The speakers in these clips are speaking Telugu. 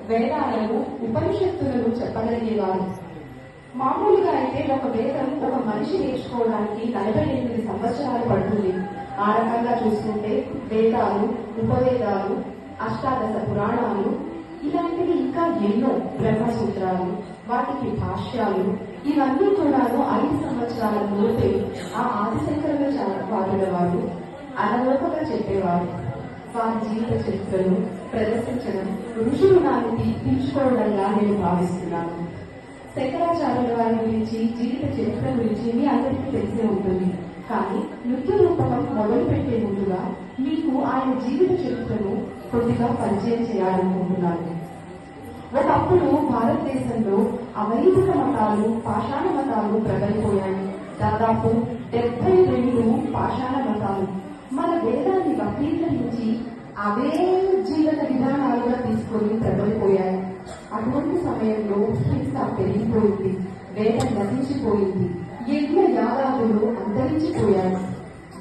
వేదాలను ఉపనిషత్తులను చెప్పగలిగేవారు. మామూలుగా అయితే ఒక వేదం ఒక మనిషి నేర్చుకోవడానికి 48 సంవత్సరాలు పడుతుంది. ఆ రకంగా చూసుకుంటే వేదాలు, ఉపవేదాలు, అష్టాదశ పురాణాలు ఇలాంటివి ఇంకా ఎన్నో, బ్రహ్మసూత్రాలు, వాటికి భాష్యాలు, ఇవన్నీ కూడాను 5 సంవత్సరాల లోపే ఆ ఆదిశంకరాచార్యుల వారు అనలోకంగా చెప్పేవారు. వారి జీవిత చరిత్రను ప్రదర్శించడం ఋషులు నాన్ని తీర్చుకోవడంగా నేను భావిస్తున్నాను. శంకరాచార్యుల వారి గురించి, జీవిత చరిత్ర గురించి మీ అందరికీ తెలిసే ఉంటుంది. కానీ నృత్య రూపకం మొదలు పెట్టే ముందుగా మీకు ఆయన జీవిత చరిత్రను కొద్దిగా పరిచయం చేయాలనుకుంటున్నాను. ఒకప్పుడు భారతదేశంలో అవైదిక మతాలు, పాషాణ మతాలు ప్రబలిపోయాయి. దాదాపు 72 పాషాణ మతాలు మన వేదాన్ని వక్రీకరించి అవే జీవన విధానాలుగా తీసుకొని ప్రబలిపోయాయి. అటువంటి సమయంలో హింస పెరిగిపోయింది, వేదం నశించిపోయింది, యజ్ఞ యాగాదులు అంతరించిపోయాయి.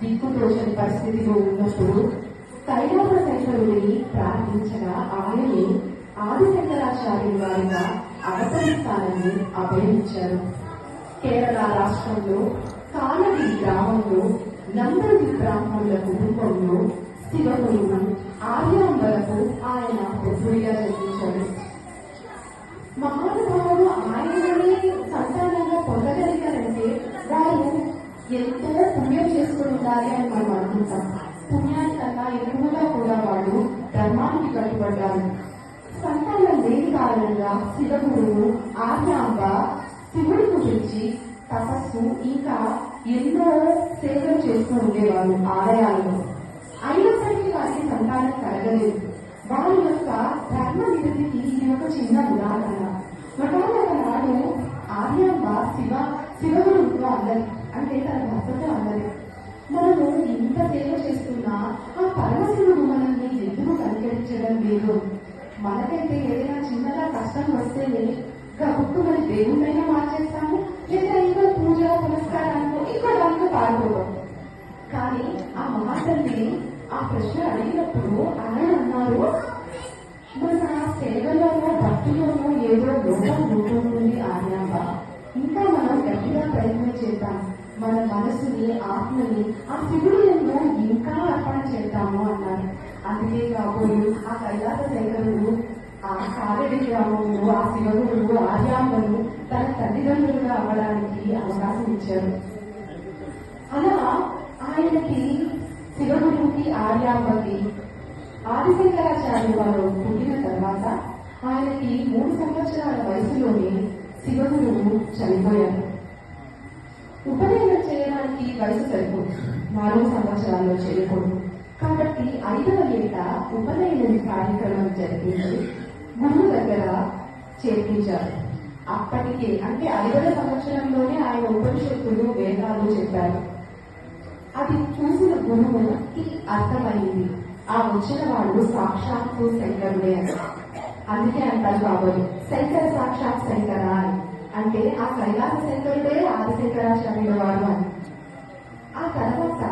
దిక్కుతోచని పరిస్థితిలో ఉన్నప్పుడు కైలాస శంకరుడిని ప్రార్థించగా ఆయనే ఆదిశంకరాచార్యుల వారిగా అవతరిస్తానని అభయించారు. కేరళ రాష్ట్రంలో కాలడి గ్రామంలో నంబూరి బ్రాహ్మణుల కుటుంబంలో శివగురువు ఆర్యాంబలకు ఆయన పుత్రుడిగా జన్మించాడు. మహానుభావుడు ఆయననే సంతానంగా పొందగలిగారంటే వారు ఎంతో పుణ్యం చేసుకుని ఉండాలి అని మనం అనుకుంటాం. పుణ్యానికన్నా ఎక్కువగా కూడా వాళ్ళు ధర్మానికి కట్టుబడ్డారు. సంతానం లేని కారణంగా శివగురువు ఆర్యాంబ శివుడి గురించి తపస్సు ఇంకా ఎన్నో సేవలు చేస్తూ ఉండేవారు ఆలయాలలో. అయినప్పటికీ వారికి సంతానం కలగలేదు. వారి యొక్క ధర్మ నిధికి ఇది ఒక చిన్న ఉదాహరణ. ఒకనాడు ఆర్యాంబ శివగురువుతో అన్నది, అంటే తన భర్తతో అన్నది, మనము ఇంత సేవ చేస్తున్నా ఆ పరమశివుడు మనల్ని ఎందుకు కనికరించడం లేదు? మనకైతే ఏదైనా చిన్నగా కష్టం వస్తేనే గబుక్కు మన దేవుళ్ళైనా మార్చేస్తాము, లేదా ఇంకో పూజ పునస్కారానికి ఇంకో దాంట్లో పాల్గొతాం. కానీ ఆ మహాతల్లి ఆ ప్రశ్న అడిగినప్పుడు ఆయన అన్నారు, మన సేవలోనో భక్తిలోనో ఏదో లోపం ఉంటుంది ఆర్యాంబ, ఇంకా మనం గట్టిగా ప్రయత్నం చేద్దాం, మన మనసుని ఆత్మని ఆ శివుడి యందు ఇంకా అర్పణ చేద్దాము అన్నారు. అందుకే కాబోలు ఆ కైలాస శంకరుడు ఆ కాలడి గ్రామంలో ఆ శివగురువు ఆర్యాంబను తన తల్లిదండ్రులుగా అవ్వడానికి అవకాశం ఇచ్చారు. అలా ఆయనకి శివగురువుకి ఆర్యాంబకి ఆదిశంకరాచార్యుల వారు పుట్టిన తర్వాత ఆయనకి 3 సంవత్సరాల వయసులోనే శివగురువు చనిపోయారు. ఉపనయనం చేయడానికి వయసు సరిపోదు, 4 సంవత్సరాల్లో చేయకూడదు. కాబట్టి 5వ ఏట ఉపనయనం కార్యక్రమం జరిపించి గురువు దగ్గర చేర్పించారు. అప్పటికే అంటే 5వ సంవత్సరంలోనే ఆయన ఉపనిషత్తులు, వేదాలు చెప్పారు. అది చూసిన గురువుకి అర్థమైంది, ఆ వచ్చిన వాళ్ళు సాక్షాత్తు శంకరుడే అని. అందుకే అంటారు బాబోలు శంకర సాక్షాత్ శంకర అని, అంటే ఆ కైలాస శంకరుడే ఆదిశంకరాచార్యుల వారు అని. ఆ తర్వాత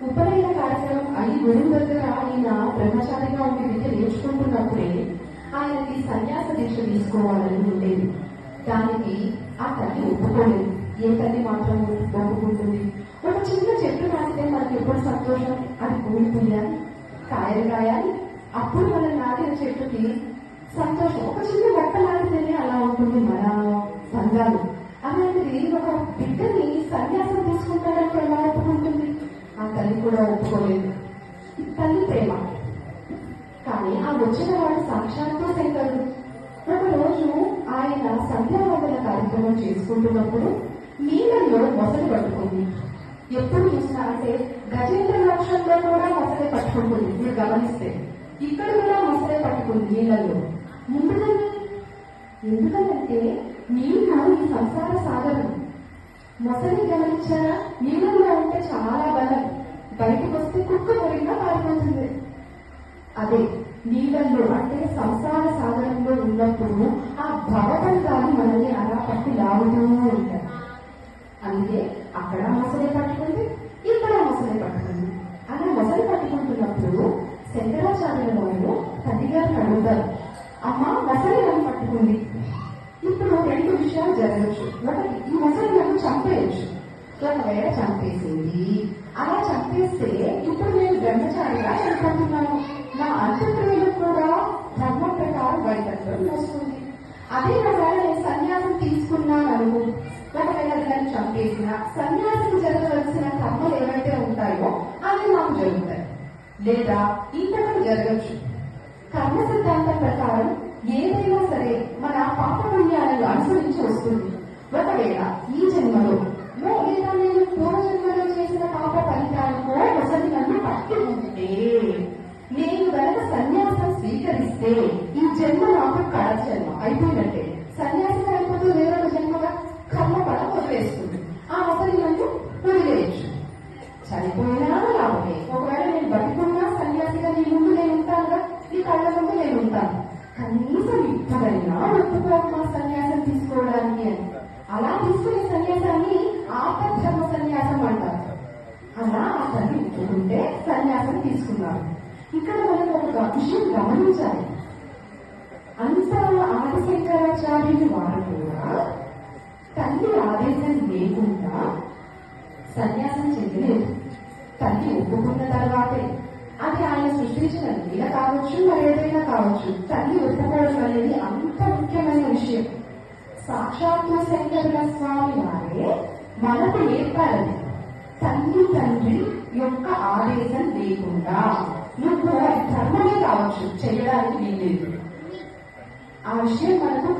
ఉపనయన కార్యక్రమం అయి గురువు దగ్గర ఆయన బ్రహ్మచారిగా ఉండి విద్య నేర్చుకుంటున్నప్పుడే ఆయనకి సన్యాస దీక్ష తీసుకోవాలని ఉండేది. దానికి ఆ తల్లి ఒప్పుకోలేదు. ఏ తల్లి మాత్రం ఒప్పుకుంటుంది? ఒక చిన్న చెట్టు నాటితే మనకి ఎప్పుడు సంతోషం, అది పూలు పూయాలి, కాయలు కాయాలి, అప్పుడు మనం నాటిన చెట్టుకి సంతోషం. ఒక చిన్న బట్ట నాటితేనే అలా ఉంటుంది మన బంధాలు. అలాంటిది ఒక బిడ్డని సన్యాసం తీసుకుంటాడంటే ఎలా ఒప్పుకుంటుంది? ఆ తల్లి కూడా ఒప్పుకోలేదు. తల్లి ప్రేమ. కానీ ఆ వచ్చిన వాడు సాక్షాత్తు శంకరుడు. ఒక రోజు ఆయన సంధ్యావందన కార్యక్రమం చేసుకుంటున్నప్పుడు నీళ్ళలో మొసలు పట్టుకుంది. ఎప్పుడు చూసినా అంటే గజేంద్ర లక్ష్యంలో కూడా మొసలే పట్టుకుంటుంది. మీరు గమనిస్తే ఇక్కడ కూడా మొసలే పట్టుకుంది నీళ్ళల్లో. ఎందుకంటే నీళ్ళు ఈ సంసార సాగరం. మొసలి గమనించారా? నీళ్ళలో ఉంటే చాలా బలం, బయటకు వస్తే కుక్క పొరిగా పారిపోతుంది. అదే నీళ్ళల్లో అంటే సంసార సాగరంలో ఉన్నప్పుడు ఆ భవబంధాలు మనల్ని అలా పట్టి లాగుతూ ఉంటాయి. అందుకే అక్కడ మొసలి పట్టుకుంది, ఇక్కడ మొసలి పట్టుకుంది. అలా మొసలి పట్టుకుంటున్నప్పుడు శంకరాచార్యుల వారు తల్లిగారిని అడుగుతారు, అమ్మ మొసలి నన్ను పట్టుకుంది. ఇప్పుడు రెండు విషయాలు జరగచ్చు. ఒకటి, ఈ మొసలి నన్ను చంపేయచ్చు. ఒకవేళ చంపేసింది, అలా చంపేస్తే ఇప్పుడు నేను బ్రహ్మచారిగా చనిపోతున్నాను. నా అంత్యక్రియలు కూడా ధర్మం ప్రకారం వైద్యం వస్తుంది. అదే ఒకవేళ నేను సన్యాసం తీసుకున్నాను అనుకో, ఒకవేళ నన్ను చంపేసిన సన్యాసం జరగవలసిన కర్మలు ఏవైతే ఉంటాయో అవి నాకు జరుగుతాయి. లేదా ఇంతకు జరగచ్చు. కర్మ సిద్ధాంతం ప్రకారం ఏదైనా సరే మన పాప పుణ్యాలను అనుసరించి వస్తుంది. ఒకవేళ ఈ జన్మలో లేదా నేను పూర్వజన్మలో చేసిన పాప ఫలితాలకో మొసలి నన్ను పట్టుకుంటే, నేను గనక సన్యాసం స్వీకరిస్తే ఈ జన్మ నాకు కళ జన్మ అయిపోయినట్టే. సన్యాసం అయిపోతే వేరొక జన్మగా కర్మ పడ వదిలేస్తుంది. ఆ మొసలి నన్ను వదిలేయచ్చు. చనిపోయినా లాభమే. ఒకవేళ నేను బతికున్నా సన్యాసిగా నీ ముందు నేను ఉంటానుగా, నీ కళ్ళ ముందు నేను ఉంటాను. కనీసం ఇప్పుడైనా ఒప్పుకోక సన్యాసం తీసుకోవడానికి అని. అలా తీసుకునే సన్యాసాన్ని ఆపద్ధర్మ సన్యాసం అంటారు. అలా ఆ తల్లి ఒప్పుకుంటే సన్యాసం తీసుకున్నారు. ఇక్కడ మనం ఒక విషయం గమనించాలి. అంత ఆదిశంకరాచార్యుని వారు కూడా తల్లి ఆదేశం లేకుండా సన్యాసం చెందలేదు. తల్లి ఒప్పుకున్న తర్వాతే, అది ఆయన సృష్టించిన లీల కావచ్చు, మరేదైనా కావచ్చు, తల్లి ఒప్పుకోవడం అనేది అంత ముఖ్యమైన విషయం. సాక్షాత్తు శంకరుల స్వామి వారే మనకు నేర్పారని. తల్లి తండ్రి యొక్క ఆదేశం లేకుండా నువ్వు ధర్మమే కావచ్చు చేయడానికి వీల్లేదు. ఆ విషయం మనకు